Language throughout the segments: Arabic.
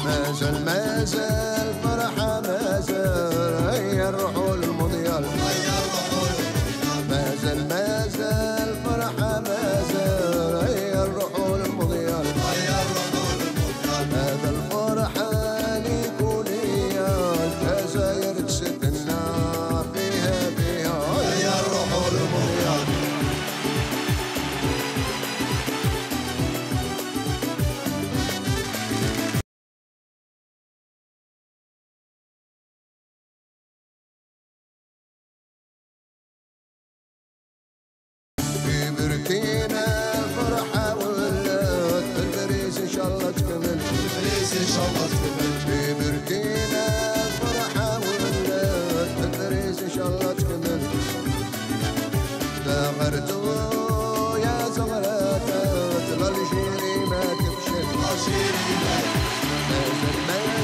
ما زال فرحة ما زال هيا الرحول المضيال ما زال فرحة ما زال هيا الرحول المضيال هذا الفرحة ليكون هي الجزائر تسدنا فيها هيا الرحول المضيال بركينا الفرحة ولات البريز إن شاء الله تكمل في بركينا الفرحة ولات البريز إن شاء الله تكمل تغرتو يا زغراتات الجيري ما تفشل ما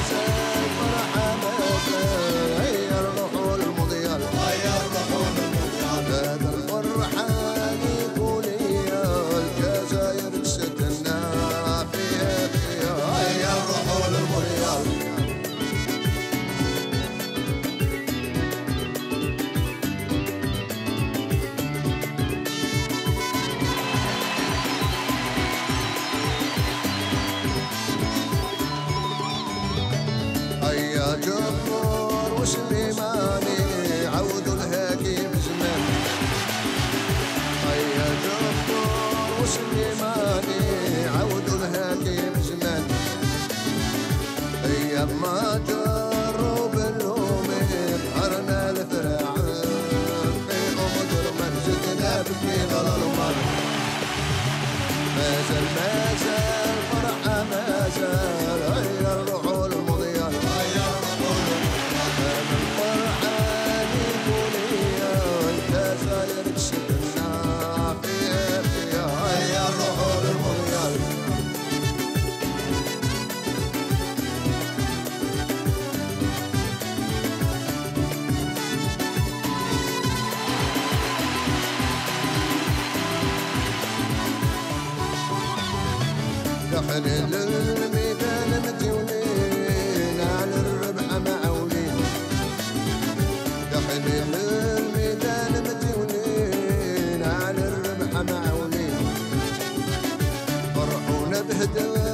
زال فرحة ما زال هيا الرحول المضيال هذا الفرحة يا جبار وسليماني عودوا الهاكي بزمان يا جبار وسليماني عودوا الهاكي بزمان ايام ما جروا باللومين هرنا الفراعين في امدر من زدنا بكي ظلال ما زال فرحة ما زال هيا الرحول المضيال دخل الميدان متولين على الربح معولين دخل الميدان متولين على الربح معولين فرحونا بهدايا